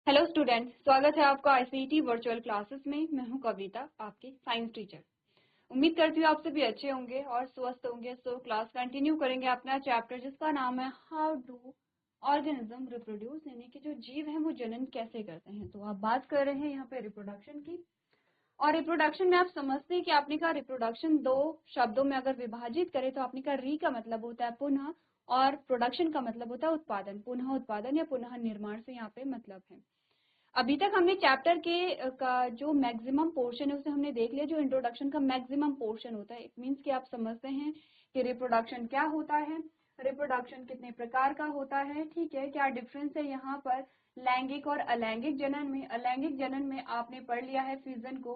Hello student, स्वागत है आपका आईसीटी वर्चुअल क्लासेस में। मैं हूं कविता, आपकी साइंस टीचर। उम्मीद करती हूँ आप सभी अच्छे होंगे और स्वस्थ होंगे। सो क्लास कंटिन्यू करेंगे अपना चैप्टर जिसका नाम है हाउ डू ऑर्गेनिज्म रिप्रोड्यूस, यानी कि जो जीव हैं वो जनन कैसे करते हैं। तो आप बात कर रहे हैं यहाँ पे रिप्रोडक्शन की, और रिप्रोडक्शन में आप समझते हैं कि आपने कहा रिप्रोडक्शन दो शब्दों में अगर विभाजित करें तो आपने कहा री का मतलब होता है पुनः और प्रोडक्शन का मतलब होता है उत्पादन। पुनः उत्पादन या पुनः निर्माण से यहाँ पे मतलब है। अभी तक हमने चैप्टर के का जो मैक्सिमम पोर्शन है उसे हमने देख लिया। जो इंट्रोडक्शन का मैक्सिमम पोर्शन होता है, इट मीन्स कि आप समझते हैं कि रिप्रोडक्शन क्या होता है, रिप्रोडक्शन कितने प्रकार का होता है, ठीक है, क्या डिफरेंस है यहाँ पर लैंगिक और अलैंगिक जनन में। अलैंगिक जनन में आपने पढ़ लिया है फिजन को।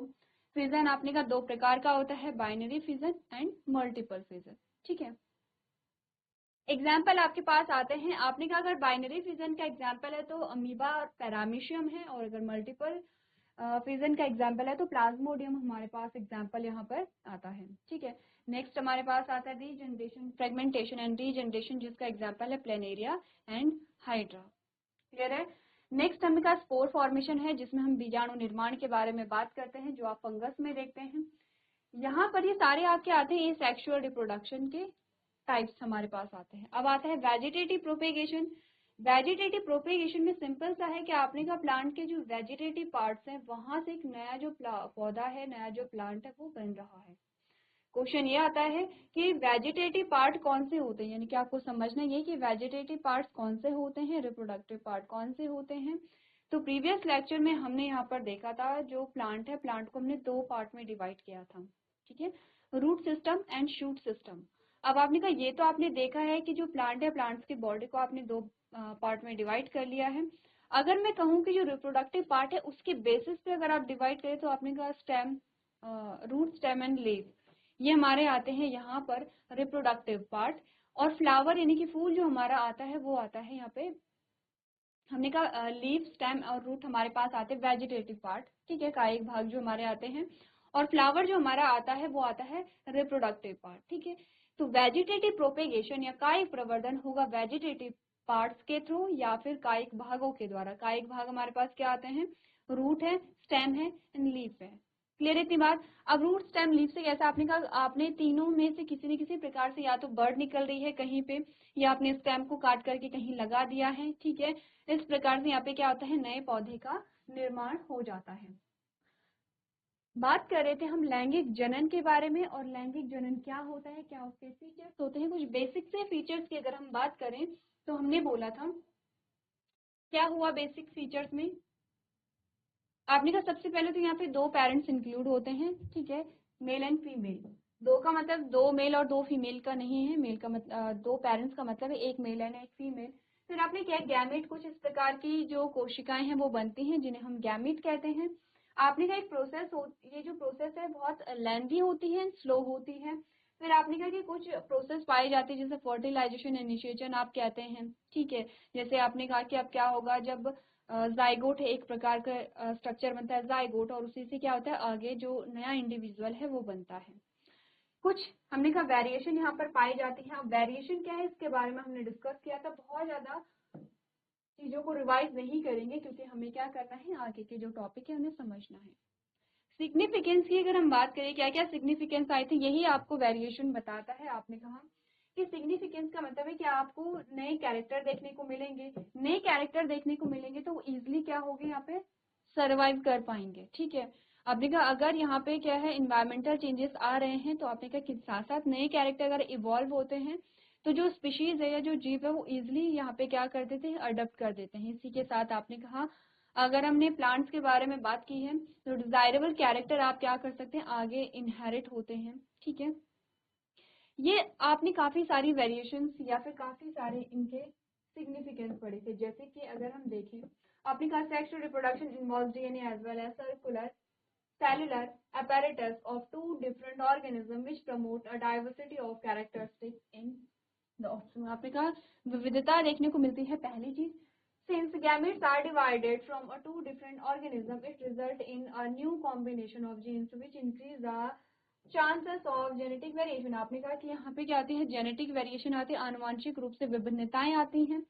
फिजन आपने का दो प्रकार का होता है, binary fission and multiple fission, ठीक है। एग्जाम्पल आपके पास आते हैं, आपने कहा अगर बाइनरी फिजन का एग्जाम्पल है तो अमीबा और पैरामीशियम है, और अगर मल्टीपल फिजन का एग्जाम्पल है तो प्लाज्मोडियम हमारे पास एग्जाम्पल यहाँ पर आता है, ठीक है। नेक्स्ट हमारे पास आता है रीजनरेशन, फ्रेगमेंटेशन एंड रीजनरेशन, जिसका एग्जाम्पल है प्लेनेरिया एंड हाइड्रा। क्लियर है। नेक्स्ट हमें का स्पोर फॉर्मेशन है, जिसमें हम बीजाणु निर्माण के बारे में बात करते हैं, जो आप फंगस में देखते हैं। यहाँ पर ये सारे आपके आते हैं सेक्सुअल रिप्रोडक्शन के टाइप्स हमारे पास आते हैं। अब आता है वेजिटेटिव प्रोपेगेशन। वेजिटेटिव प्रोपेगेशन में सिंपल सा है कि आपने का प्लांट के जो वेजिटेटिव पार्ट्स हैं वहां से एक नया जो पौधा है, नया जो प्लांट है वो बन रहा है। क्वेश्चन ये आता है कि वेजिटेटिव पार्ट कौन से होते हैं, यानी कि आपको समझना ये कि वेजिटेटिव पार्ट्स कौन से होते हैं, रिप्रोडक्टिव पार्ट कौन से होते हैं। तो प्रीवियस लेक्चर में हमने यहाँ पर देखा था, जो प्लांट है, प्लांट को हमने दो पार्ट में डिवाइड किया था, ठीक है, root system and shoot system. अब आपने कहा ये तो आपने देखा है कि जो प्लांट है, प्लांट्स की बॉडी को आपने दो पार्ट में डिवाइड कर लिया है। अगर मैं कहूँ कि जो रिप्रोडक्टिव पार्ट है उसके बेसिस पे अगर आप डिवाइड करें तो आपने कहा stem, root, stem and leave, ये हमारे आते हैं यहाँ पर रिप्रोडक्टिव पार्ट। और फ्लावर यानी कि फूल जो हमारा आता है वो आता है यहाँ पे, हमने कहा लीव, स्टेम और रूट हमारे पास आते हैं वेजिटेटिव पार्ट, ठीक है, कायिक भाग जो हमारे आते हैं। और फ्लावर जो हमारा आता है वो आता है रिप्रोडक्टिव पार्ट, ठीक है। तो वेजिटेटिव प्रोपेगेशन या कायिक प्रवर्धन होगा वेजिटेटिव पार्ट्स के थ्रू या फिर कायिक भागों के द्वारा। कायिक भाग हमारे पास क्या आते हैं, रूट है, स्टेम है एंड लीफ है। क्लियर इतनी बात। अब रूट, स्टेम, लीफ से कैसा, आपने कहा आपने तीनों में से किसी न किसी प्रकार से या तो बर्ड निकल रही है कहीं पे, या आपने स्टेम को काट करके कहीं लगा दिया है, ठीक है। इस प्रकार से यहाँ पे क्या होता है, नए पौधे का निर्माण हो जाता है। बात कर रहे थे हम लैंगिक जनन के बारे में, और लैंगिक जनन क्या होता है, क्या उसके फीचर्स होते हैं। कुछ बेसिक से फीचर्स की अगर हम बात करें तो हमने बोला था क्या हुआ बेसिक फीचर्स में, आपने कहा सबसे पहले तो यहाँ पे दो पेरेंट्स इंक्लूड होते हैं, ठीक है, मेल एंड फीमेल। दो का मतलब दो मेल और दो फीमेल का नहीं है, मेल का मतलब दो पेरेंट्स का मतलब है एक मेल एंड एक फीमेल। फिर आपने क्या, गैमेट, कुछ इस प्रकार की जो कोशिकाएं हैं वो बनती हैं जिन्हें हम गैमेट कहते हैं। आपने कहा एक प्रोसेस हो, ये जो प्रोसेस है बहुत लेंथी होती है, स्लो होती है। फिर आपने कहा कि कुछ प्रोसेस पाई जाती है जैसे फर्टिलाइजेशन, इनिशिएशन आप कहते हैं, ठीक है। जैसे आपने कहा कि अब क्या होगा जब जाइगोट है, एक प्रकार का स्ट्रक्चर बनता है जाइगोट, और उसी से क्या होता है आगे जो नया इंडिविजुअल है वो बनता है। कुछ हमने कहा वेरिएशन यहाँ पर पाई जाती है। अब वेरिएशन क्या है इसके बारे में हमने डिस्कस किया था, बहुत ज्यादा चीजों को रिवाइज नहीं करेंगे क्योंकि हमें क्या करना है, आगे के जो टॉपिक है उन्हें समझना है। सिग्निफिकेंस की अगर हम बात करें, क्या क्या सिग्निफिकेंस आई थी, यही आपको वेरिएशन बताता है। आपने कहा कि सिग्निफिकेंस का मतलब है कि आपको नए कैरेक्टर देखने को मिलेंगे, नए कैरेक्टर देखने को मिलेंगे तो वो इजिली क्या होगी, यहाँ पे सर्वाइव कर पाएंगे, ठीक है। आपने कहा अगर यहाँ पे क्या है इन्वायरमेंटल चेंजेस आ रहे हैं तो आपने कहा कि साथ साथ नए कैरेक्टर अगर इवॉल्व होते हैं तो जो स्पीशीज है या जो जीव है वो इजिली यहाँ पे क्या कर देते हैं, अडप्ट कर देते हैं। इसी के साथ आपने कहा अगर हमने प्लांट्स के बारे में बात की है तो डिजायरेबल कैरेक्टर आप क्या कर सकते हैं, आगे इनहेरिट होते हैं, ठीक है। ये आपने काफी सारी वेरिएशंस या फिर काफी सारे इनके सिग्निफिकेंस पढ़े थे। जैसे कि अगर हम देखें, आपने कहा sexual reproduction involves DNA as well as circular cellular apparatus of two different organisms which promote a diversity of characteristics in the offspring। आपने कहा विविधता देखने को मिलती है, पहली चीज। Since gametes are divided from a two different organism, it result in a new combination of genes which increase the chances of genetic variation। आपने कहा कि यहाँ पे क्या आती है, जेनेटिक वेरिएशन आती है, आनुवांशिक रूप से विभिन्नताएं आती हैं।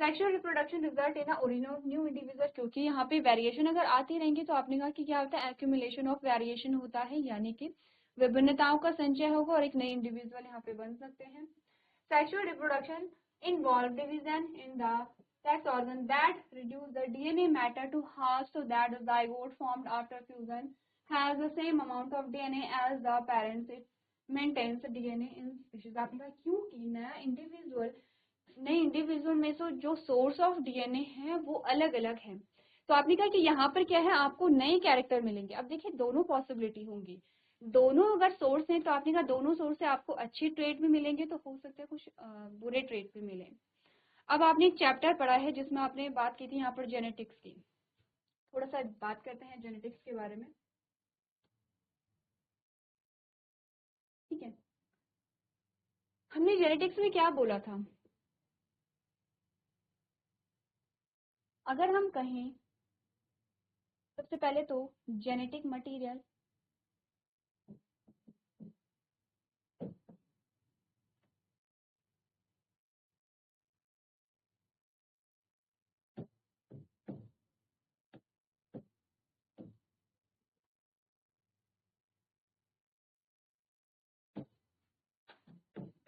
Sexual reproduction result in origin of new individual, क्योंकि यहाँ पे वेरिएशन अगर आती रहेंगे तो आपने कहा कि क्या होता है, एक्यूमुलेशन ऑफ वेरिएशन होता है, यानी कि विभिन्नताओं का संचय होगा और एक नए इंडिविजुअल यहाँ पे बन सकते हैं। Sexual reproduction involve division in the sex organ that reduce the DNA matter to half so that the zygote formed after fusion has the same amount of DNA as the parents. It maintains DNA in species. आपने कहा क्योंकि नए individual में से जो source of DNA है वो अलग अलग है, तो आपने कहा कि यहाँ पर क्या है, आपको नए कैरेक्टर मिलेंगे। अब देखिए दोनों पॉसिबिलिटी होंगी, दोनों अगर सोर्स हैं तो आपने कहा दोनों सोर्स से आपको अच्छी ट्रेड भी मिलेंगे, तो हो सकता है कुछ बुरे ट्रेड भी मिले। अब आपने एक चैप्टर पढ़ा है जिसमें आपने बात की थी यहाँ पर जेनेटिक्स की, थोड़ा सा बात करते हैं जेनेटिक्स के बारे में, ठीक है। हमने जेनेटिक्स में क्या बोला था, अगर हम कहें सबसे पहले तो genetic material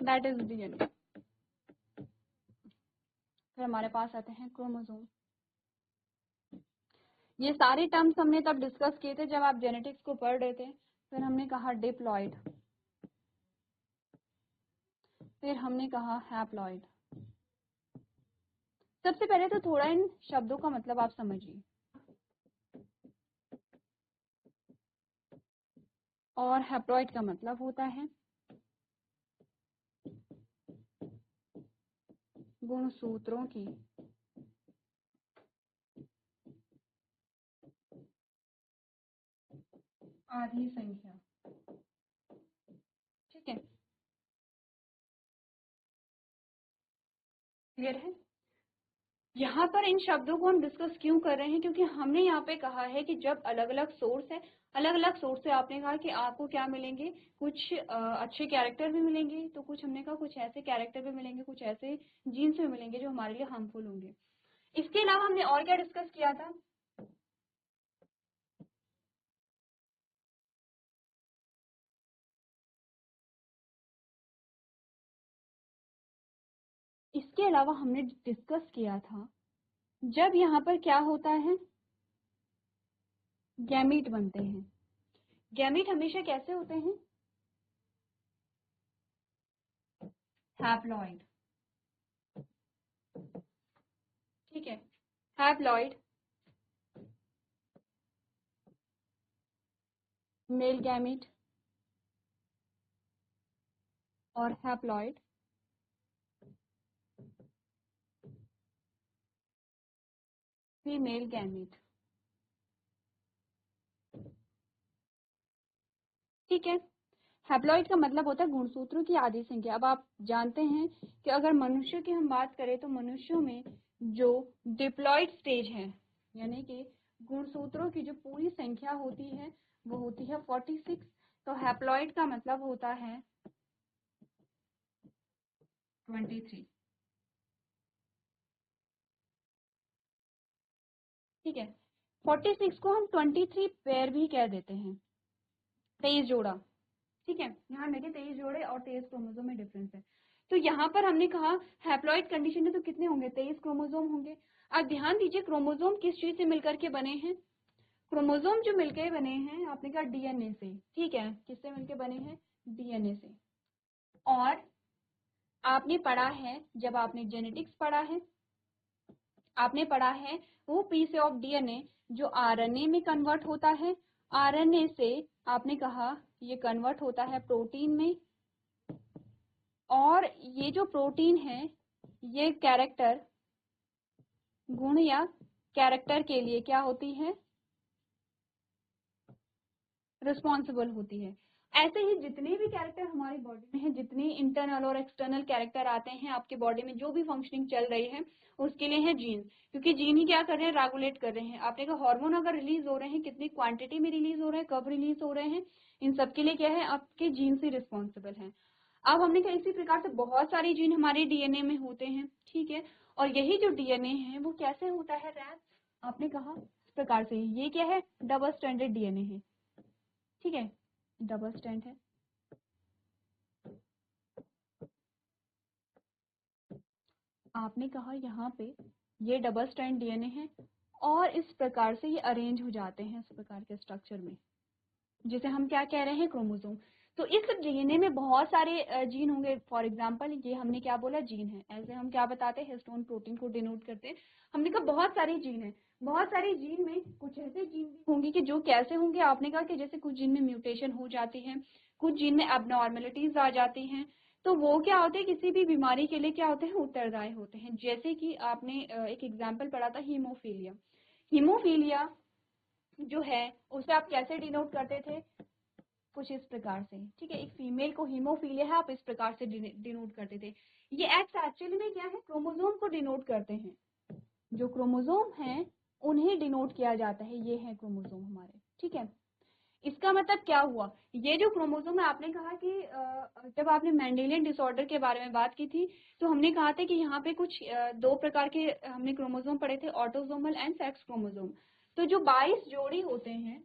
that is DNA. फिर हमारे पास आते हैं क्रोमोसोम। ये सारे टर्म्स हमने तब डिस्कस किए थे जब आप जेनेटिक्स को पढ़ रहे थे। फिर हमने कहा डिप्लॉइड, फिर हमने कहा हैप्लॉइड। सबसे पहले तो थोड़ा इन शब्दों का मतलब आप समझिए, और हैप्लॉइड का मतलब होता है गुणसूत्रों की आधी संख्या, ठीक है, क्लियर है। यहाँ पर इन शब्दों को हम डिस्कस क्यों कर रहे हैं, क्योंकि हमने यहाँ पे कहा है कि जब अलग अलग सोर्स है, अलग अलग सोर्स से आपने कहा कि आपको क्या मिलेंगे, कुछ अच्छे कैरेक्टर भी मिलेंगे, तो कुछ हमने कहा कुछ ऐसे कैरेक्टर भी मिलेंगे, कुछ ऐसे जीन्स भी मिलेंगे जो हमारे लिए हार्मफुल होंगे। इसके अलावा हमने और क्या डिस्कस किया था, इसके अलावा हमने डिस्कस किया था जब यहाँ पर क्या होता है, गैमीट बनते हैं। गैमीट हमेशा कैसे होते हैं, हैप्लॉइड, ठीक है, हैप्लॉइड मेल गैमीट और हैप्लॉइड फीमेल गैमीट, ठीक है। हैप्लॉइड का मतलब होता है गुणसूत्रों की आधी संख्या। अब आप जानते हैं कि अगर मनुष्य की हम बात करें तो मनुष्यों में जो डिप्लॉइड स्टेज है, यानी कि गुणसूत्रों की जो पूरी संख्या होती है वो होती है 46। तो हैप्लॉइड का मतलब होता है 23, ठीक है। 46 को हम 23 पेयर भी कह देते हैं, 23 जोड़ा, ठीक है। ध्यान रखिए 23 जोड़े और 23 क्रोमोसोम में डिफरेंस है। तो यहाँ पर हमने कहा हैप्लॉइड कंडीशन में तो कितने होंगे, 23 क्रोमोसोम होंगे। अब ध्यान दीजिए क्रोमोसोम किस चीज से मिलकर के बने हैं, क्रोमोसोम जो मिलकर बने हैं आपने कहा डीएनए से, ठीक है, किससे मिलकर बने हैं, डीएनए से। और आपने पढ़ा है, जब आपने जेनेटिक्स पढ़ा है, आपने पढ़ा है वो पीस ऑफ डीएनए जो आरएनए में कन्वर्ट होता है, आरएनए से आपने कहा ये कन्वर्ट होता है प्रोटीन में, और ये जो प्रोटीन है ये कैरेक्टर, गुण या कैरेक्टर के लिए क्या होती है, रिस्पॉन्सिबल होती है। ऐसे ही जितने भी कैरेक्टर हमारी बॉडी में है, जितने इंटरनल और एक्सटर्नल कैरेक्टर आते हैं आपके बॉडी में, जो भी फंक्शनिंग चल रही है उसके लिए है जीन, क्योंकि जीन ही क्या कर रहे हैं, रेगुलेट कर रहे हैं। आपने कहा हार्मोन अगर रिलीज हो रहे हैं, कितनी क्वांटिटी में रिलीज हो रहे हैं, कब रिलीज हो रहे हैं, इन सब के लिए क्या है, आपके जीन से रिस्पॉन्सिबल है। अब हमने कहा इसी प्रकार से बहुत सारे जीन हमारे डीएनए में होते हैं, ठीक है, और यही जो डीएनए है वो कैसे होता है रैप, आपने कहा इस प्रकार से। ये क्या है, डबल स्ट्रैंडेड डीएनए है, ठीक है, डबल स्ट्रैंड है। आपने कहा यहाँ पे ये डबल स्ट्रैंड डीएनए है और इस प्रकार से ये अरेंज हो जाते हैं इस प्रकार के स्ट्रक्चर में, जिसे हम क्या कह रहे हैं, क्रोमोसोम। तो इस डीएनए में बहुत सारे जीन होंगे। फॉर एग्जांपल ये हमने क्या बोला, जीन है, ऐसे हम क्या बताते हैं, हिस्टोन प्रोटीन को डिनोट करते हैं। हमने कहा बहुत सारे जीन है, बहुत सारे जीन में कुछ ऐसे जीन भी होंगे कि जो कैसे होंगे, आपने कहा कि जैसे कुछ जीन में म्यूटेशन हो जाती है, कुछ जीन में एबनॉर्मेलिटीज आ जाती हैं, तो वो क्या होते हैं, किसी भी बीमारी के लिए क्या होते हैं, उत्तरदायी होते हैं। जैसे कि आपने एक एग्जाम्पल पढ़ा था, हीमोफीलिया। हीमोफीलिया जो है उसे आप कैसे डिनोट करते थे, कुछ इस प्रकार से, ठीक है। एक फीमेल को हीमोफीलिया है, आप इस प्रकार से डिनोट करते थे। ये एक्स एक्चुअली में क्या है, क्रोमोसोम को डिनोट करते हैं। जो क्रोमोसोम हैं उन्हें डिनोट किया जाता है, ये है क्रोमोसोम हमारे, ठीक है। इसका मतलब क्या हुआ, ये जो क्रोमोसोम है, आपने कहा कि जब आपने मेंडेलियन डिसऑर्डर के बारे में बात की थी तो हमने कहा था कि यहाँ पे कुछ दो प्रकार के हमने क्रोमोसोम पढ़े थे, ऑटोसोमल एंड सेक्स क्रोमोसोम। तो जो 22 जोड़ी होते हैं,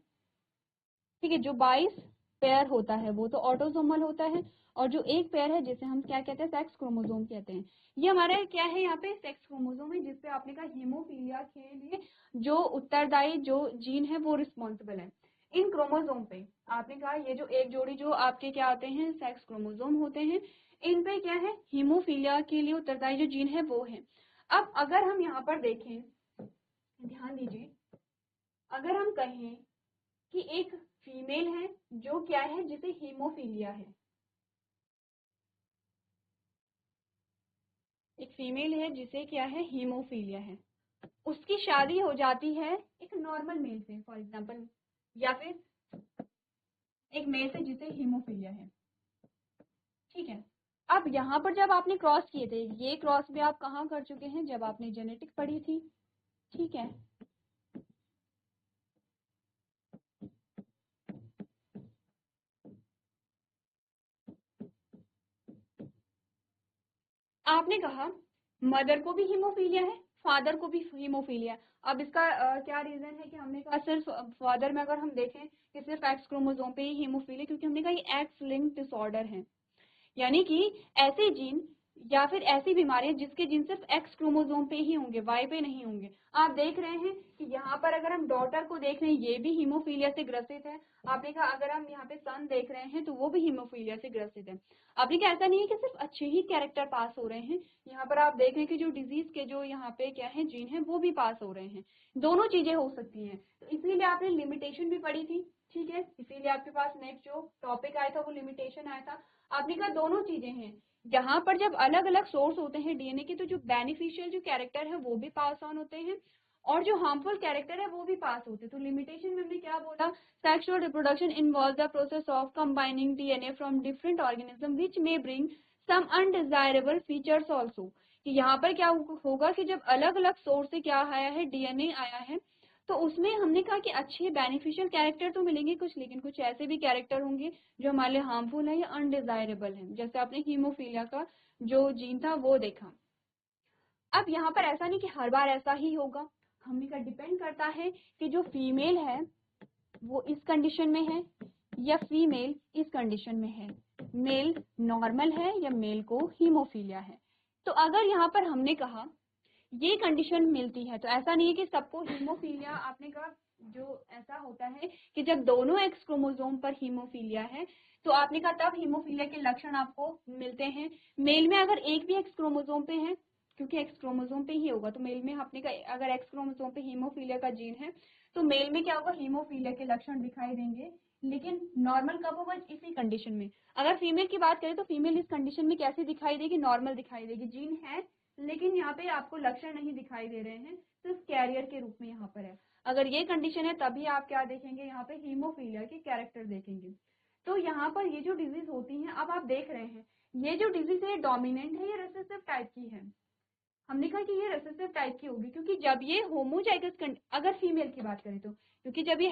ठीक है, जो 22 पेयर होता है वो तो ऑटोसोमल होता है, और जो एक पेयर है जिसे हम क्या कहते हैं, सेक्स क्रोमोसोम कहते हैं। ये हमारा क्या है, यहाँ पे सेक्स क्रोमोसोम है, जिसपे आपने कहा हीमोफीलिया के लिए जो उत्तरदायी जो जीन है वो रिस्पॉन्सिबल है। इन क्रोमोसोम पे आपने कहा ये जो एक जोड़ी जो आपके क्या आते हैं, सेक्स क्रोमोसोम होते हैं, इन पे क्या है, हीमोफीलिया के लिए उत्तरदायी जो जीन है वो है। अब अगर हम यहाँ पर देखें, ध्यान दीजिए, अगर हम कहें कि एक फीमेल है जो क्या है, जिसे हीमोफीलिया है, एक फीमेल है जिसे क्या है, हीमोफीलिया है, उसकी शादी हो जाती है एक नॉर्मल मेल से, फॉर एग्जांपल, या फिर एक मेल से जिसे हीमोफीलिया है, ठीक है। अब यहाँ पर जब आपने क्रॉस किए थे, ये क्रॉस भी आप कहाँ कर चुके हैं, जब आपने जेनेटिक पढ़ी थी, ठीक है। आपने कहा मदर को भी हीमोफीलिया है, फादर को भी हीमोफीलिया है। अब इसका क्या रीजन है कि हमने कहा सिर्फ फादर में अगर हम देखें कि सिर्फ एक्स क्रोमोसोम पे ही हीमोफीलिया, क्योंकि हमने कहा ये एक्स लिंक्ड डिसऑर्डर है, यानी कि ऐसे जीन या फिर ऐसी बीमारियां जिसके जीन सिर्फ एक्स क्रोमोसोम पे ही होंगे, वाई पे नहीं होंगे। आप देख रहे हैं कि यहाँ पर अगर हम डॉटर को देख रहे हैं, ये भी हीमोफीलिया से ग्रसित है। आपने कहा अगर हम यहाँ पे सन देख रहे हैं तो वो भी हीमोफीलिया से ग्रसित है। आपने कहा ऐसा नहीं है कि सिर्फ अच्छे ही कैरेक्टर पास हो रहे हैं, यहाँ पर आप देख रहे हैं कि जो डिजीज के जो यहाँ पे क्या है जीन है वो भी पास हो रहे हैं, दोनों चीजें हो सकती हैं। तो इसीलिए आपने लिमिटेशन भी पढ़ी थी, ठीक है, इसीलिए आपके पास नेक्स्ट जो टॉपिक आया था वो लिमिटेशन आया था। आपने कहा दोनों चीजें हैं, यहाँ पर जब अलग अलग सोर्स होते हैं डीएनए के, तो जो बेनिफिशियल जो कैरेक्टर है वो भी पास ऑन होते हैं और जो हार्मफुल कैरेक्टर है वो भी पास होते हैं। तो लिमिटेशन में हमने क्या बोला, sexual reproduction involve the process of combining DNA from different organism which may bring some undesirable features also. कि यहाँ पर क्या होगा कि जब अलग अलग सोर्स से क्या आया है, डीएनए आया है, तो उसमें हमने कहा कि अच्छे बेनिफिशियल कैरेक्टर तो मिलेंगे कुछ, लेकिन कुछ ऐसे भी कैरेक्टर होंगे जो हमारे लिए हार्मफुल है या अनडिजायरेबल है, जैसे आपने हीमोफीलिया का जो जीन था वो देखा। अब यहाँ पर ऐसा नहीं कि हर बार ऐसा ही होगा, हमने कहा डिपेंड करता है कि जो फीमेल है वो इस कंडीशन में है या फीमेल इस कंडीशन में है, मेल नॉर्मल है या मेल को हीमोफीलिया है। तो अगर यहाँ पर हमने कहा ये कंडीशन मिलती है, तो ऐसा नहीं है कि सबको हीमोफीलिया, आपने कहा जो ऐसा होता है कि जब दोनों एक्स क्रोमोसोम पर हीमोफीलिया है तो आपने कहा तब हीमोफीलिया के लक्षण आपको मिलते हैं। मेल में अगर एक भी एक्स क्रोमोसोम पे है, क्योंकि एक्स क्रोमोसोम पे ही होगा, तो मेल में आपने कहा अगर एक्स क्रोमोसोम पे हीमोफीलिया का जीन है तो मेल में क्या होगा, हीमोफीलिया के लक्षण दिखाई देंगे। लेकिन नॉर्मल कब होगा, इसी कंडीशन में। अगर फीमेल की बात करें तो फीमेल इस कंडीशन में कैसे दिखाई देगी, नॉर्मल दिखाई देगी, जीन है लेकिन यहाँ पे आपको लक्षण नहीं दिखाई दे रहे हैं, सिर्फ कैरियर के रूप में यहाँ पर है। अगर ये कंडीशन है तभी आप क्या देखेंगे, यहाँ पे हीमोफीलिया के कैरेक्टर देखेंगे। तो यहाँ पर ये जो डिजीज होती हैं, अब आप देख रहे हैं ये जो डिजीज है डोमिनेंट है या रिसेसिव टाइप की है। हमने कहा कि ये रिसेसिव टाइप की होगी क्योंकि जब ये होमोजाइगस, अगर फीमेल की बात करें तो, क्योंकि जब ये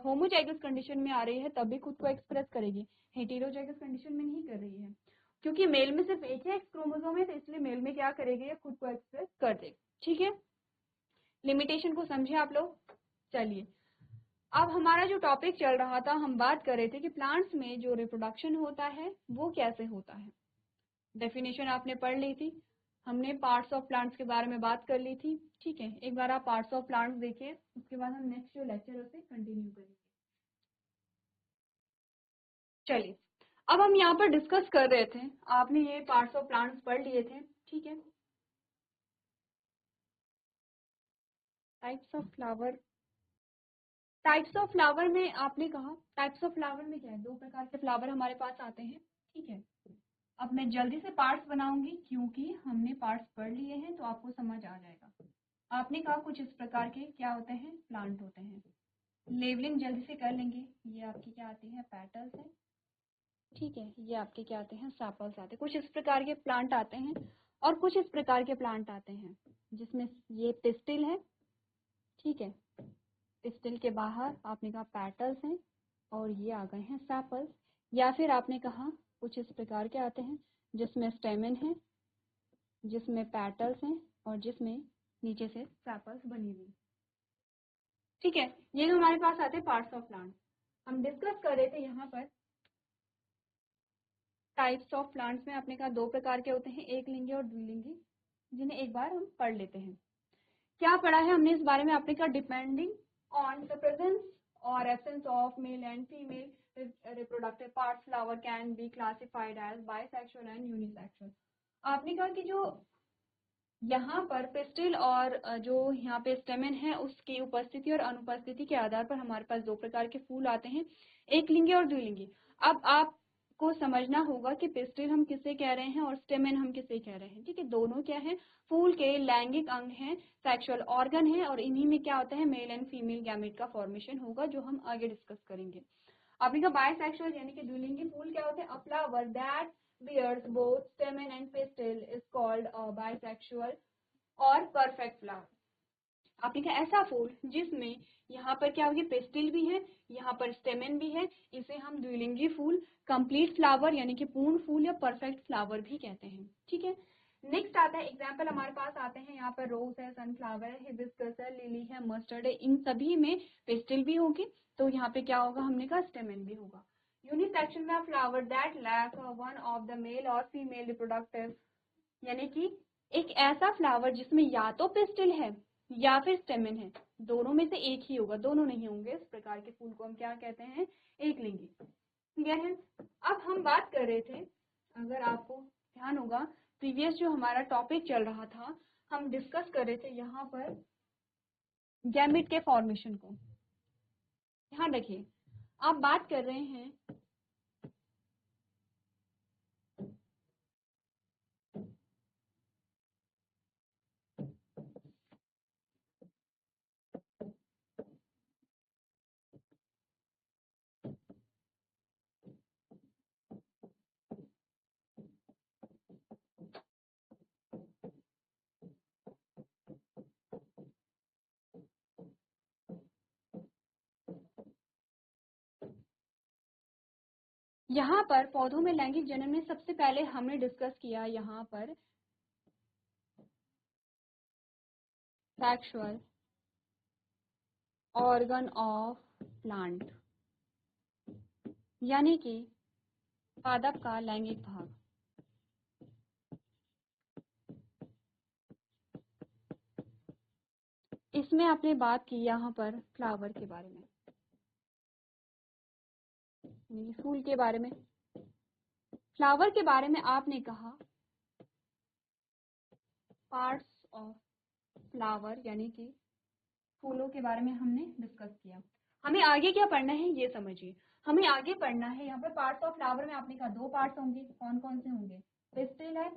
होमोजाइगस कंडीशन में आ रही है तब भी खुद को एक्सप्रेस करेगी, हेटेरोजाइगस कंडीशन में नहीं कर रही है। क्योंकि मेल में सिर्फ एक ही एक्स क्रोमोसोम है, तो इसलिए मेल में क्या करेगी, ये खुद को एक्सप्रेस कर देगी। ठीक है, लिमिटेशन को समझे आप लोग। चलिए, अब हमारा जो टॉपिक चल रहा था, हम बात कर रहे थे कि प्लांट्स में जो रिप्रोडक्शन होता है वो कैसे होता है। डेफिनेशन आपने पढ़ ली थी, हमने पार्ट्स ऑफ प्लांट्स के बारे में बात कर ली थी। ठीक है, एक बार आप पार्ट्स ऑफ प्लांट्स देखिए, उसके बाद हम नेक्स्ट जो लेक्चर उसे कंटिन्यू करेंगे। चलिए, अब हम यहाँ पर डिस्कस कर रहे थे, आपने ये पार्ट्स ऑफ प्लांट्स पढ़ लिए थे। ठीक है, types of flower, types of flower में आपने कहा, टाइप्स ऑफ फ्लावर में क्या है, दो प्रकार के फ्लावर हमारे पास आते हैं। ठीक है, अब मैं जल्दी से पार्ट्स बनाऊंगी क्योंकि हमने पार्ट्स पढ़ लिए हैं, तो आपको समझ आ जाएगा। आपने कहा कुछ इस प्रकार के क्या होते हैं, प्लांट होते हैं। लेवलिंग जल्दी से कर लेंगे। ये आपकी क्या आती है, पेटल्स है। ठीक है, ये आपके क्या आते हैं, सेपल्स आते हैं। कुछ इस प्रकार के प्लांट आते हैं और कुछ इस प्रकार के प्लांट आते हैं जिसमें ये पिस्टिल है। ठीक है, पिस्टिल के बाहर आपने कहा पेटल्स हैं और ये आ गए हैं सेपल्स। या फिर आपने कहा कुछ इस प्रकार के आते हैं जिसमें स्टेमन है, जिसमें पेटल्स हैं और जिसमें नीचे से सेपल्स बनी हुई। ठीक है, ये जो हमारे पास आते हैं पार्ट्स ऑफ प्लांट। हम डिस्कस कर रहे थे यहाँ पर टाइप्स ऑफ प्लांट्स में आपने कहा दो प्रकार के होते हैं, एक लिंगी और द्विलिंगी, जिन्हें एक बार हम पढ़ लेते हैं। क्या पढ़ा है हमने इस बारे में, आपने कहा डिपेंडिंग ऑन द प्रेजेंस और absence of male and female reproductive parts flower can be classified as bisexual and unisexual. आपने कहा कि जो यहाँ पर पिस्टिल और जो यहाँ पे स्टेमन है उसकी उपस्थिति और अनुपस्थिति के आधार पर हमारे पास दो प्रकार के फूल आते हैं, एक लिंगी और द्विलिंगी। अब आपको समझना होगा कि पिस्टिल हम किसे कह रहे हैं और स्टेमन हम किसे कह रहे हैं। ठीक है, दोनों क्या है, फूल के लैंगिक अंग हैं, सेक्सुअल ऑर्गन है, और इन्हीं में क्या होता है, मेल एंड फीमेल गैमेट का फॉर्मेशन होगा, जो हम आगे डिस्कस करेंगे। आपने कहा बाइसेक्सुअल यानी कि द्विलिंगी फूल क्या होते हैं, अ flower that bears both stamen and pistil is called a bisexual और परफेक्ट फ्लावर। आपने कहा ऐसा फूल जिसमें यहाँ पर क्या होगी, पेस्टिल भी है, यहाँ पर स्टेमन भी है, इसे हम द्विलिंगी फूल, कंप्लीट फ्लावर यानी कि पूर्ण फूल या परफेक्ट फ्लावर भी कहते हैं। ठीक है, नेक्स्ट आता है एग्जाम्पल हमारे पास आते हैं, यहाँ पर रोज है, सनफ्लावर है, हिबिस्कस है, लिली है, मस्टर्ड है, इन सभी में पेस्टिल भी होगी, तो यहाँ पे क्या होगा, हमने कहा स्टेमन भी होगा। यूनिसेक्शन में flower that lack one of the male और फीमेल रिप्रोडक्टिव, यानी कि एक ऐसा फ्लावर जिसमें या तो पिस्टिल है या फिर स्टेमन है, दोनों में से एक ही होगा, दोनों नहीं होंगे। इस प्रकार के फूल को हम क्या कहते हैं, एक लिंगी। क्लियर है। अब हम बात कर रहे थे, अगर आपको ध्यान होगा, प्रीवियस जो हमारा टॉपिक चल रहा था, हम डिस्कस कर रहे थे यहाँ पर गैमेट के फॉर्मेशन को। ध्यान रखिए, आप बात कर रहे हैं यहाँ पर पौधों में लैंगिक जनन में सबसे पहले हमने डिस्कस किया यहाँ पर सेक्सुअल ऑर्गन ऑफ प्लांट, यानी कि पादप का लैंगिक भाग। इसमें आपने बात की यहाँ पर फ्लावर के बारे में, फूल के बारे में। फ्लावर के बारे में आपने कहा पार्ट्स ऑफ फ्लावर, यानी कि फूलों के बारे में हमने डिस्कस किया। हमें आगे क्या पढ़ना है ये समझिए, हमें आगे पढ़ना है यहाँ पर पार्ट्स ऑफ फ्लावर में आपने कहा दो पार्ट्स होंगे, कौन कौन से होंगे, पिस्टिल है,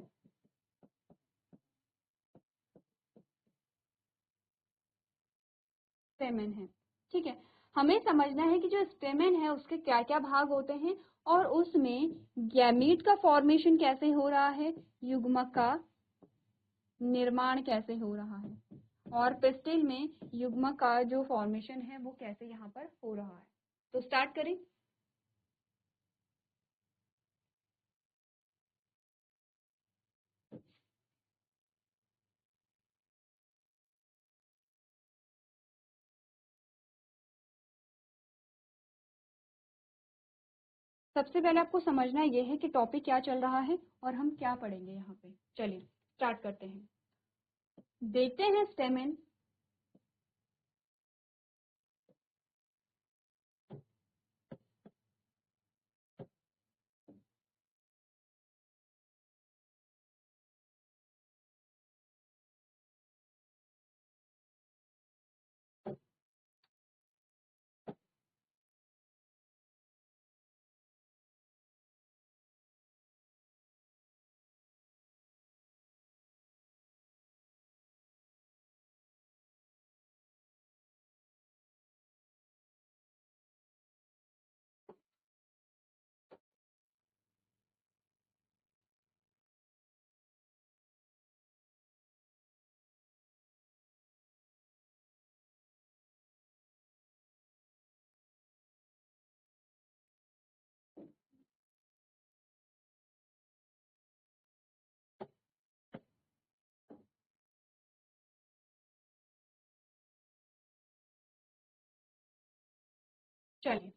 स्टेमन है। ठीक है, हमें समझना है कि जो स्टेमन है उसके क्या क्या भाग होते हैं और उसमें गैमीट का फॉर्मेशन कैसे हो रहा है, युग्मक का निर्माण कैसे हो रहा है, और पिस्टिल में युग्मक का जो फॉर्मेशन है वो कैसे यहाँ पर हो रहा है। तो स्टार्ट करें। सबसे पहले आपको समझना ये है कि टॉपिक क्या चल रहा है और हम क्या पढ़ेंगे यहाँ पे। चलिए स्टार्ट करते हैं, देखते हैं स्टेमेन। चलिए,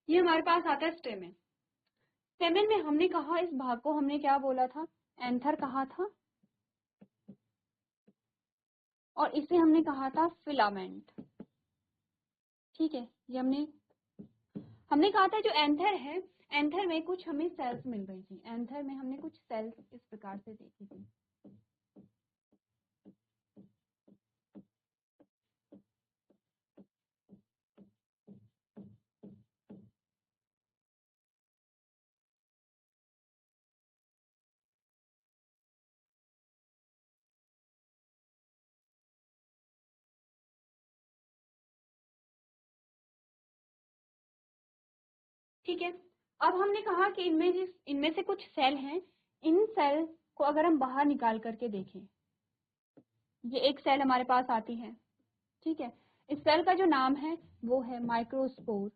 ये हमारे पास आता है स्टेमेन। स्टेमेन में हमने कहा, इस भाग को हमने क्या बोला था, एंथर कहा था, और इसे हमने कहा था फिलामेंट। ठीक है, ये हमने कहा था जो एंथर है, एंथर में कुछ हमें सेल्स मिल रही थी, एंथर में हमने कुछ सेल्स इस प्रकार से देखी थी। ठीक है, अब हमने कहा कि इनमें से कुछ सेल हैं, इन सेल को अगर हम बाहर निकाल करके देखें, ये एक सेल हमारे पास आती है। ठीक है, इस सेल का जो नाम है वो है माइक्रोस्पोर,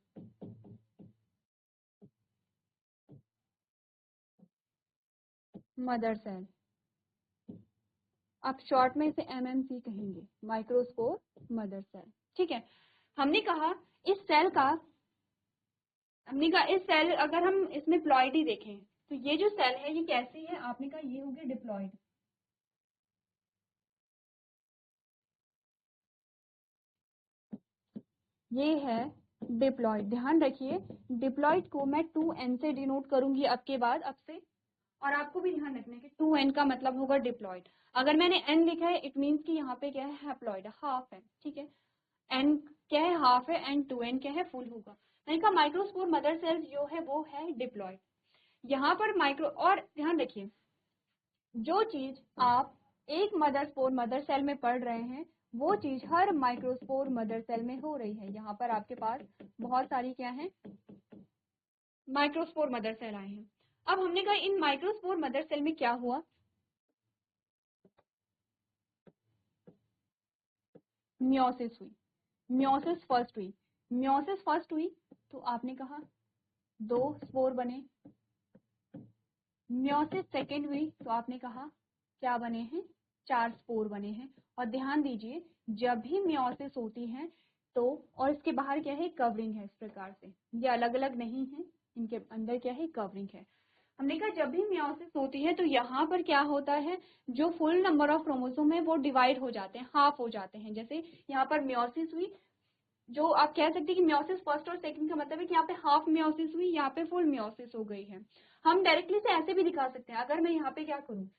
मदर सेल। आप शॉर्ट में इसे MMC कहेंगे, माइक्रोस्पोर मदर सेल। ठीक है, हमने कहा इस सेल का, हमने कहा इस सेल, अगर हम इसमें प्लॉइडी देखें तो ये जो सेल है ये कैसी है, आपने कहा ये होगी डिप्लॉइड। ये है डिप्लॉइड। ध्यान रखिए, डिप्लॉइड को मैं 2N से डिनोट करूंगी अब के बाद, अब से। और आपको भी ध्यान रखना है कि 2N का मतलब होगा डिप्लॉइड। अगर मैंने N लिखा है इट मीन्स कि यहाँ पे क्या है, हैप्लॉइड, हाफ है। ठीक है, N क्या है, हाफ है, एंड 2N क्या है, फुल होगा। मैंने कहा माइक्रोस्पोर मदर सेल्स जो है वो है डिप्लॉइड। यहाँ पर माइक्रो, और ध्यान रखिए, जो चीज आप एक मदर स्पोर मदर सेल में पढ़ रहे हैं वो चीज हर माइक्रोस्पोर मदर सेल में हो रही है। यहाँ पर आपके पास बहुत सारी क्या है, माइक्रोस्पोर मदर सेल आए हैं। अब हमने कहा इन माइक्रोस्पोर मदर सेल में क्या हुआ, मियोसिस हुई, मियोसिस फर्स्ट हुई। मियोसिस फर्स्ट हुई तो आपने कहा 2 स्पोर बने। मियोसिस सेकेंड हुई तो आपने कहा क्या बने हैं, 4 स्पोर बने हैं। और ध्यान दीजिए, जब भी मियोसिस होती है तो, और इसके बाहर क्या है, कवरिंग है। इस प्रकार से ये अलग अलग नहीं है, इनके अंदर क्या है, कवरिंग है। हमने कहा जब भी मियोसिस होती है तो यहाँ पर क्या होता है, जो फुल नंबर ऑफ क्रोमोसोम है वो डिवाइड हो जाते हैं, हाफ हो जाते हैं। जैसे यहाँ पर मियोसिस हुई, जो आप कह सकते हैं कि मियोसिस फर्स्ट और सेकंड का मतलब है कि यहाँ पे हाफ मियोसिस हुई, यहाँ पे फुल मियोसिस हो गई है। हम डायरेक्टली से ऐसे भी दिखा सकते हैं, अगर मैं यहाँ पे क्या करूँ,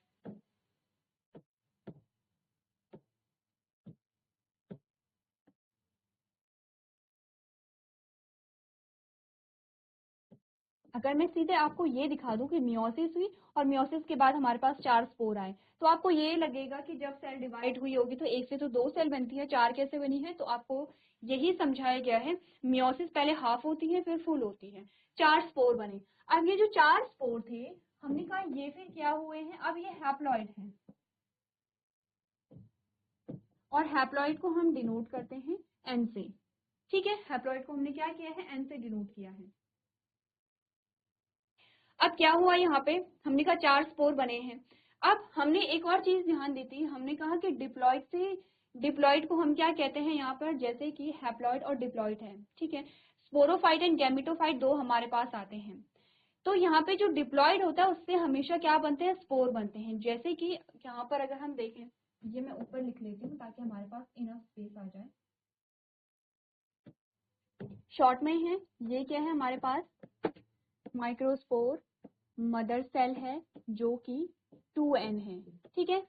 अगर मैं सीधे आपको ये दिखा दूं कि मियोसिस हुई और मियोसिस के बाद हमारे पास 4 स्पोर आए, तो आपको ये लगेगा कि जब सेल डिवाइड हुई होगी तो एक से तो 2 सेल बनती है, 4 कैसे बनी है। तो आपको यही समझाया गया है, मियोसिस पहले हाफ होती है फिर फुल होती है, 4 स्पोर बने। अब ये जो 4 स्पोर थे, हमने कहा ये फिर क्या हुए हैं, अब ये हैप्लॉइड है, और हैप्लॉइड को हम डिनोट करते हैं N से। ठीक है, हैप्लॉइड को हमने क्या किया है, N से डिनोट किया है। अब क्या हुआ, यहाँ पे हमने कहा 4 स्पोर बने हैं। अब हमने एक और चीज ध्यान दी थी, हमने कहा कि डिप्लॉइड से, डिप्लॉइड को हम क्या कहते हैं यहाँ पर, जैसे कि हैप्लॉइड और डिप्लॉइड है। ठीक है, स्पोरोफाइट एंड गैमेटोफाइट 2 हमारे पास आते हैं। तो यहाँ पे जो डिप्लॉयड होता है उससे हमेशा क्या बनते हैं, स्पोर बनते हैं। जैसे कि यहाँ पर अगर हम देखें, ये मैं ऊपर लिख लेती हूँ ताकि हमारे पास इनफ स्पेस आ जाए। शॉर्ट में है, ये क्या है हमारे पास, माइक्रोस्पोर मदर सेल है जो कि 2n है। ठीक है,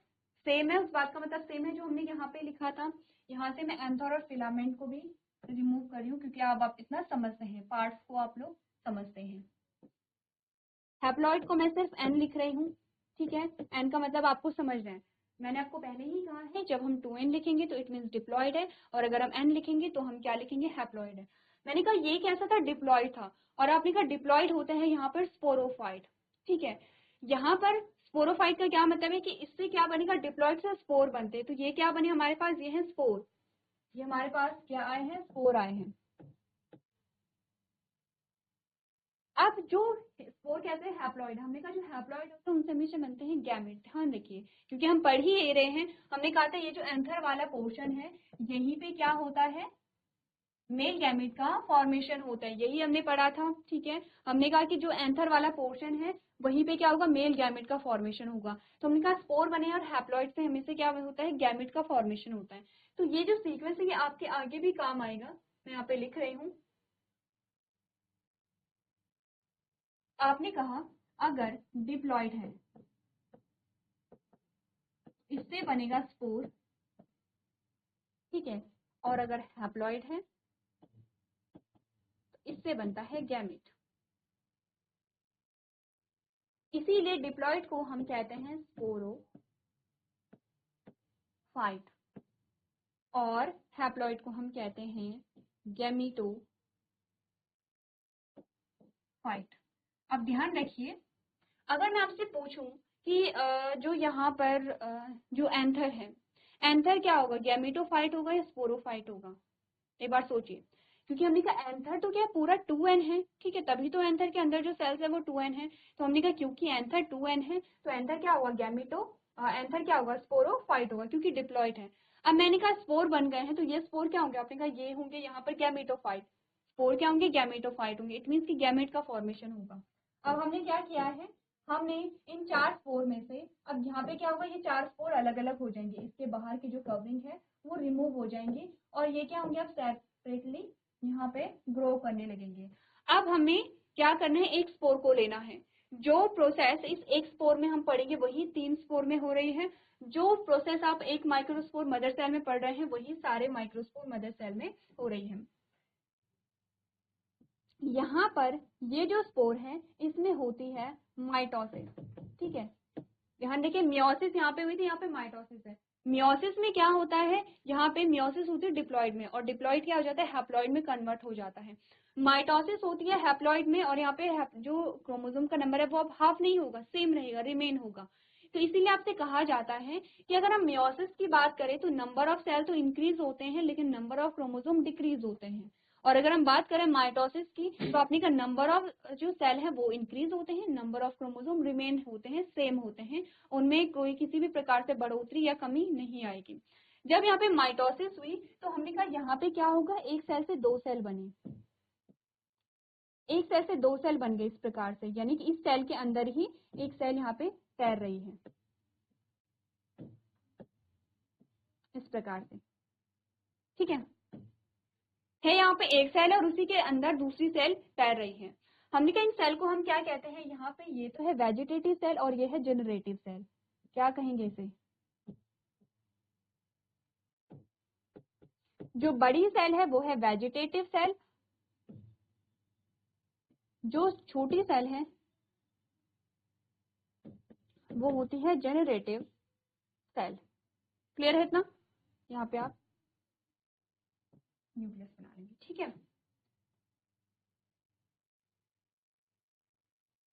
सेम है, उस बात का मतलब सेम है जो हमने यहाँ पे लिखा था। यहाँ से मैं एंथर और फिलामेंट को भी रिमूव कर रही हूँ क्योंकि अब आप इतना समझते हैं, पार्ट्स को आप लोग समझते हैं। हैप्लॉइड को मैं सिर्फ n लिख रही हूँ। ठीक है, n का मतलब आपको समझना है। मैंने आपको पहले ही कहा है जब हम 2n लिखेंगे तो इट मीन्स डिप्लॉयड है, और अगर हम n लिखेंगे तो हम क्या लिखेंगे, हैप्लॉइड है। मैंने कहा ये कैसा था, डिप्लॉयड था, और आपने कहा डिप्लॉयड होता है यहाँ पर स्पोरोफाइट। ठीक है, यहाँ पर स्पोरोफाइट का क्या मतलब है कि इससे क्या बनेगा, डिप्लॉयड से स्पोर बनते हैं। तो ये क्या बने हमारे पास, ये है स्पोर, ये हमारे पास क्या आए हैं, स्पोर आए हैं। अब जो स्पोर कहते हैं हैप्लॉइड, हमने कहा जो हैप्लॉइड होते हैं उनसे हमेशा बनते हैं गैमेट। ध्यान रखिए क्योंकि हम पढ़ ही रहे हैं, हमने कहा था ये जो एंथर वाला पोर्शन है यहीं पे क्या होता है, मेल गैमेट का फॉर्मेशन होता है, यही हमने पढ़ा था। ठीक है, हमने कहा कि जो एंथर वाला पोर्शन है वहीं पे क्या होगा, मेल गैमेट का फॉर्मेशन होगा। तो हमने कहा स्पोर बने और हैप्लॉइड से हमेशा क्या होता है, गैमेट का फॉर्मेशन होता है। तो ये जो सीक्वेंस है ये आपके आगे भी काम आएगा, मैं यहाँ पे लिख रही हूँ। आपने कहा अगर डिप्लॉयड है इससे बनेगा स्पोर। ठीक है, और अगर हैप्लॉइड है तो इससे बनता है गैमेट। इसीलिए डिप्लॉयड को हम कहते हैं स्पोरोफाइट और हैप्लॉइड को हम कहते हैं गैमीटोफाइट। अब ध्यान रखिए, अगर मैं आपसे पूछूं कि जो यहाँ पर जो एंथर है, एंथर क्या होगा, गैमीटोफाइट होगा या स्पोरोफाइट होगा, एक बार सोचिए। क्योंकि हमने कहा एंथर तो क्या है, पूरा 2n है। ठीक है, तभी तो एंथर के अंदर जो सेल्स है वो 2n है। तो हमने कहा क्योंकि एंथर 2n है तो एंथर क्या होगा, गैमीटो, एंथर क्या होगा, स्पोरोफाइट होगा क्योंकि डिप्लॉयड है। अब मैंने कहा स्पोर बन गए हैं तो ये स्पोर क्या होंगे, आपने कहा ये होंगे यहाँ पर गैमीटोफाइट। स्पोर क्या होंगे, गैमीटोफाइट होंगे। इट मीन्स की गैमेट का फॉर्मेशन होगा। अब हमने क्या किया है, हमने इन 4 स्पोर में से, अब यहाँ पे क्या होगा, ये 4 स्पोर अलग अलग हो जाएंगे, इसके बाहर की जो कवरिंग है वो रिमूव हो जाएंगे और ये क्या होंगे, अब सेपरेटली यहाँ पे ग्रो करने लगेंगे। अब हमें क्या करना है, एक स्पोर को लेना है। जो प्रोसेस इस एक स्पोर में हम पढ़ेंगे वही 3 स्पोर में हो रही है। जो प्रोसेस आप एक माइक्रोस्पोर मदर सेल में पढ़ रहे हैं वही सारे माइक्रोस्पोर मदर सेल में हो रही है। यहाँ पर ये जो स्पोर है इसमें होती है माइटोसिस। ठीक है, ध्यान देखिए, मियोसिस यहाँ पे हुई थी, यहाँ पे माइटोसिस है। मियोसिस में क्या होता है, यहाँ पे मियोसिस होती है डिप्लॉइड में, और डिप्लॉइड क्या हो जाता है, हैप्लॉइड में कन्वर्ट हो जाता है। माइटोसिस होती है हैप्लॉइड में, और यहाँ पे जो क्रोमोसोम का नंबर है वो अब हाफ नहीं होगा, सेम रहेगा, रिमेन होगा। तो इसीलिए आपसे कहा जाता है कि अगर हम मियोसिस की बात करें तो नंबर ऑफ सेल तो इंक्रीज होते हैं लेकिन नंबर ऑफ क्रोमोसोम डिक्रीज होते हैं। और अगर हम बात करें माइटोसिस की तो आपने का नंबर ऑफ जो सेल है वो इंक्रीज होते हैं, नंबर ऑफ क्रोमोसोम रिमेन होते हैं, सेम होते हैं, उनमें कोई किसी भी प्रकार से बढ़ोतरी या कमी नहीं आएगी। जब यहाँ पे माइटोसिस हुई तो हमने कहा यहाँ पे क्या होगा, एक सेल से 2 सेल बने, एक सेल से 2 सेल बन गए इस प्रकार से, यानी कि इस सेल के अंदर ही एक सेल यहाँ पे तैर रही है इस प्रकार से। ठीक है यहाँ पे एक सेल है और उसी के अंदर दूसरी सेल तैर रही है। हमने कहा इन सेल को हम क्या कहते हैं, यहाँ पे ये तो है वेजिटेटिव सेल और ये है जनरेटिव सेल। क्या कहेंगे इसे, जो बड़ी सेल है वो है वेजिटेटिव सेल, जो छोटी सेल है वो होती है जनरेटिव सेल। क्लियर है इतना, यहाँ पे आप न्यूक्लियस बना लेंगे। ठीक है,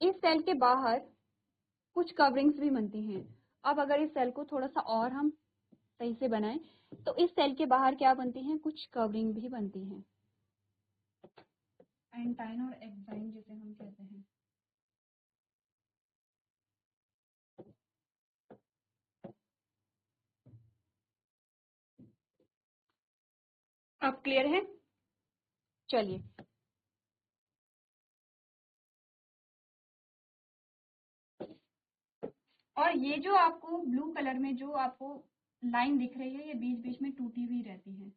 इस सेल के बाहर कुछ कवरिंग्स भी बनती हैं। अब अगर इस सेल को थोड़ा सा और हम सही से बनाएं तो इस सेल के बाहर क्या बनती हैं, कुछ कवरिंग भी बनती हैं, एंटाइन और एक्साइन जिसे हम कहते हैं। अब क्लियर है, चलिए और ये जो आपको ब्लू कलर में जो आपको लाइन दिख रही है, ये बीच बीच में टूटी हुई रहती है।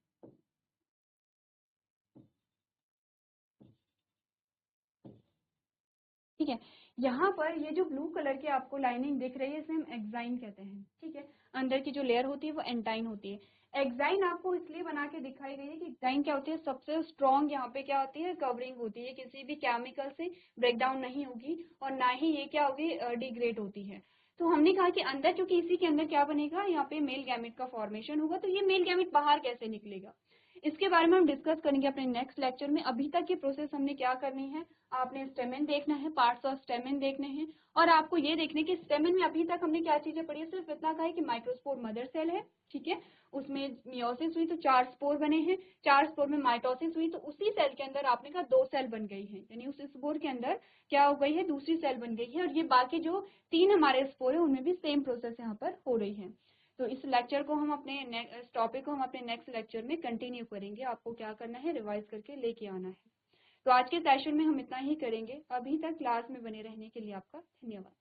ठीक है, यहाँ पर ये जो ब्लू कलर की आपको लाइनिंग दिख रही है, इसे हम एक्साइन कहते हैं। ठीक है, अंदर की जो लेयर होती है वो एंटाइन होती है। एक्साइन आपको इसलिए बना के दिखाई गई है कि एक्साइन क्या होती है, सबसे स्ट्रॉन्ग यहाँ पे क्या होती है, कवरिंग होती है, किसी भी केमिकल से ब्रेक डाउन नहीं होगी और ना ही ये क्या होगी, डिग्रेड होती है। तो हमने कहा कि अंदर, क्योंकि इसी के अंदर क्या बनेगा, यहाँ पे मेल गैमेट का फॉर्मेशन होगा, तो ये मेल गैमेट बाहर कैसे निकलेगा, इसके बारे में हम डिस्कस करेंगे अपने नेक्स्ट लेक्चर में। अभी तक की प्रोसेस हमने क्या करनी है, आपने स्टेमेन देखना है, पार्ट्स ऑफ स्टेमेन देखने हैं, और आपको ये देखने कि स्टेमेन में अभी तक हमने क्या चीजें पढ़ी है, सिर्फ इतना कहा है कि माइक्रोस्पोर मदर सेल है। ठीक है, उसमें मियोसिस हुई तो 4 स्पोर बने हैं, 4 स्पोर में माइटोसिस हुई तो उसी सेल के अंदर आपने कहा 2 सेल बन गई है, यानी उस स्पोर के अंदर क्या हो गई है, दूसरी सेल बन गई है। और ये बाकी जो 3 हमारे स्पोर है उनमें भी सेम प्रोसेस यहाँ पर हो रही है। तो इस लेक्चर को हम अपने इस टॉपिक को हम अपने नेक्स्ट लेक्चर में कंटिन्यू करेंगे। आपको क्या करना है, रिवाइज करके लेके आना है। तो आज के सेशन में हम इतना ही करेंगे। अभी तक क्लास में बने रहने के लिए आपका धन्यवाद।